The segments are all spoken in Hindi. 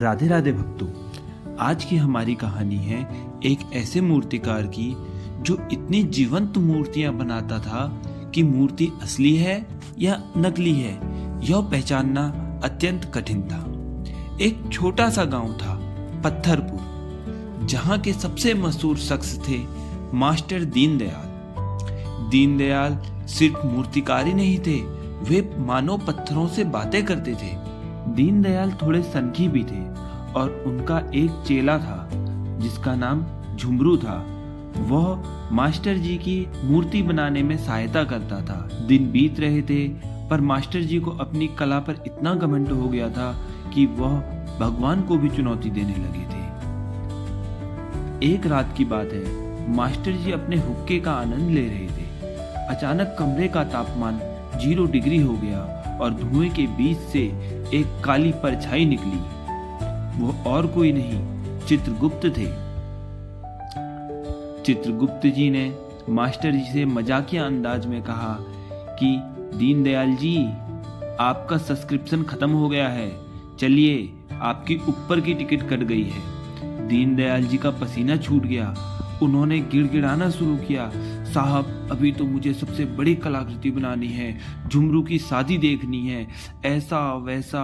राधे राधे भक्तों। आज की हमारी कहानी है एक ऐसे मूर्तिकार की जो इतनी जीवंत मूर्तियां बनाता था कि मूर्ति असली है या नकली है यह पहचानना अत्यंत कठिन था। एक छोटा सा गांव था पत्थरपुर, जहां के सबसे मशहूर शख्स थे मास्टर दीनदयाल। दीनदयाल सिर्फ मूर्तिकार ही नहीं थे, वे मानव पत्थरों से बातें करते थे। दीनदयाल थोड़े सनकी भी थे और उनका एक चेला था जिसका नाम झुमरू था। वह मास्टर जी की मूर्ति बनाने में सहायता करता था। दिन बीत रहे थे पर मास्टर जी को अपनी कला पर इतना घमंड हो गया था कि वह भगवान को भी चुनौती देने लगे थे। एक रात की बात है, मास्टर जी अपने हुक्के का आनंद ले रहे थे। अचानक कमरे का तापमान 0 डिग्री हो गया और धुएं के बीच से एक काली परछाई निकली। वो और कोई नहीं, चित्रगुप्त थे। चित्रगुप्त जी ने मास्टर जी से मजाकिया अंदाज में कहा कि दीनदयाल जी, आपका सब्सक्रिप्शन खत्म हो गया है, चलिए आपकी ऊपर की टिकट कट गई है। दीनदयाल जी का पसीना छूट गया। उन्होंने गिड़गिड़ाना शुरू किया, साहब अभी तो मुझे सबसे बड़ी कलाकृति बनानी है, झुमरू की शादी देखनी है, ऐसा वैसा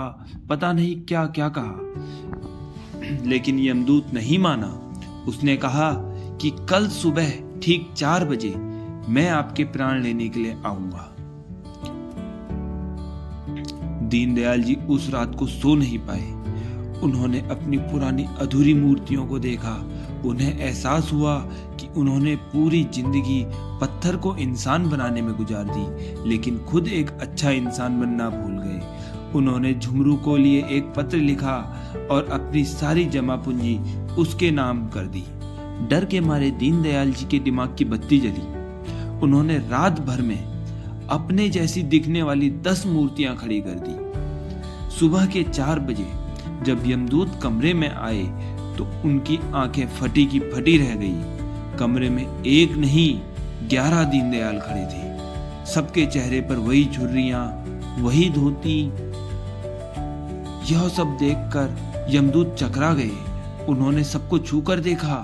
पता नहीं क्या क्या कहा। लेकिन यमदूत नहीं माना। उसने कहा कि कल सुबह ठीक 4 बजे मैं आपके प्राण लेने के लिए आऊंगा। दीनदयाल जी उस रात को सो नहीं पाए। उन्होंने अपनी पुरानी अधूरी मूर्तियों को देखा। उन्हें एहसास हुआ कि उन्होंने पूरी जिंदगी पत्थर को इंसान बनाने में गुजार दी, लेकिन खुद एक अच्छा इंसान बनना भूल गए। उन्होंने झुमरू को लिए एक पत्र लिखा और अपनी सारी जमा पूंजी उसके नाम कर दी। डर के मारे दीनदयाल जी के दिमाग की बत्ती जली। उन्होंने रात भर में अपने जैसी दिखने वाली 10 मूर्तियां खड़ी कर दी। सुबह के 4 बजे जब यमदूत कमरे में आए तो उनकी आंखें फटी की फटी रह गई। कमरे में एक नहीं 11 दीनदयाल खड़े थे। सबके चेहरे पर वही झुर्रियां, वही धोती। यह सब देखकर यमदूत चकरा गए। उन्होंने सबको छूकर देखा,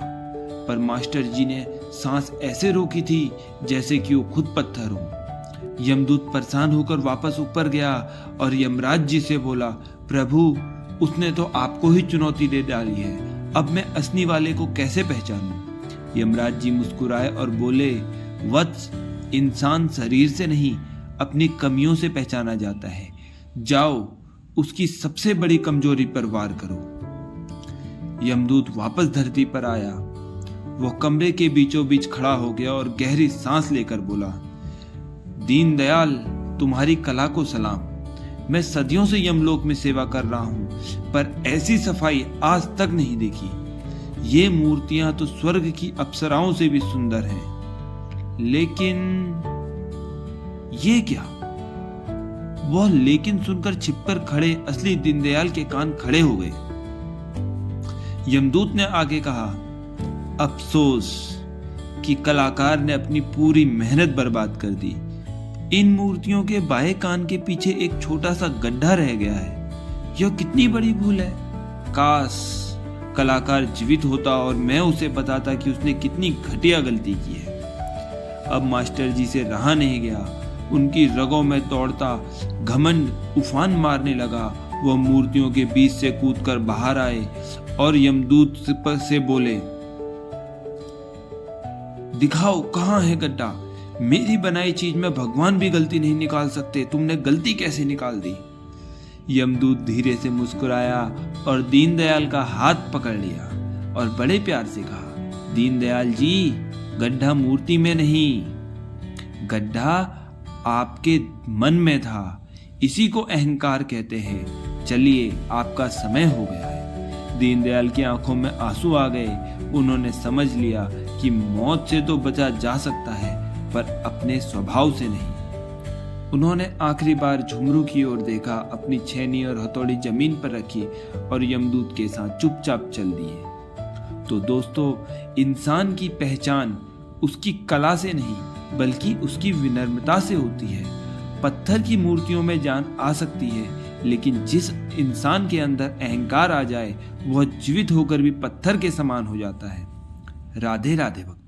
पर मास्टर जी ने सांस ऐसे रोकी थी जैसे कि वो खुद पत्थर हो। यमदूत परेशान होकर वापस ऊपर गया और यमराज जी से बोला, प्रभु उसने तो आपको ही चुनौती दे डाली है, अब मैं असली वाले को कैसे पहचानूं? यमराज जी मुस्कुराए और बोले, वत्स, इंसान शरीर से नहीं अपनी कमियों से पहचाना जाता है। जाओ उसकी सबसे बड़ी कमजोरी पर वार करो। यमदूत वापस धरती पर आया। वह कमरे के बीचों बीच खड़ा हो गया और गहरी सांस लेकर बोला, दीनदयाल, तुम्हारी कला को सलाम। मैं सदियों से यमलोक में सेवा कर रहा हूं, पर ऐसी सफाई आज तक नहीं देखी। ये मूर्तियां तो स्वर्ग की अप्सराओं से भी सुंदर हैं, लेकिन ये क्या? वह लेकिन सुनकर छिपकर खड़े असली दीनदयाल के कान खड़े हो गए। यमदूत ने आगे कहा, अफसोस कि कलाकार ने अपनी पूरी मेहनत बर्बाद कर दी। इन मूर्तियों के बाएं कान के पीछे एक छोटा सा गड्ढा रह गया है। यह कितनी बड़ी भूल है। काश कलाकार जीवित होता और मैं उसे बताता कि उसने कितनी घटिया गलती की है। अब मास्टर जी से रहा नहीं गया। उनकी रगों में दौड़ता घमंड उफान मारने लगा। वह मूर्तियों के बीच से कूदकर बाहर आए और यमदूत से बोले, दिखाओ कहां है गड्ढा? मेरी बनाई चीज में भगवान भी गलती नहीं निकाल सकते, तुमने गलती कैसे निकाल दी? यमदूत धीरे से मुस्कुराया और दीनदयाल का हाथ पकड़ लिया और बड़े प्यार से कहा, दीनदयाल जी, गड्ढा मूर्ति में नहीं, गड्ढा आपके मन में था। इसी को अहंकार कहते हैं। चलिए आपका समय हो गया है। दीनदयाल की आंखों में आंसू आ गए। उन्होंने समझ लिया कि मौत से तो बचा जा सकता है, पर अपने स्वभाव से नहीं। उन्होंने आखिरी बार झुमरू की ओर देखा, अपनी छेनी और हथौड़ी जमीन पर रखी और यमदूत के साथ चुपचाप चल दिए। तो दोस्तों, इंसान की पहचान उसकी कला से नहीं बल्कि उसकी विनम्रता से होती है। पत्थर की मूर्तियों में जान आ सकती है, लेकिन जिस इंसान के अंदर अहंकार आ जाए वह जीवित होकर भी पत्थर के समान हो जाता है। राधे राधे भक्त।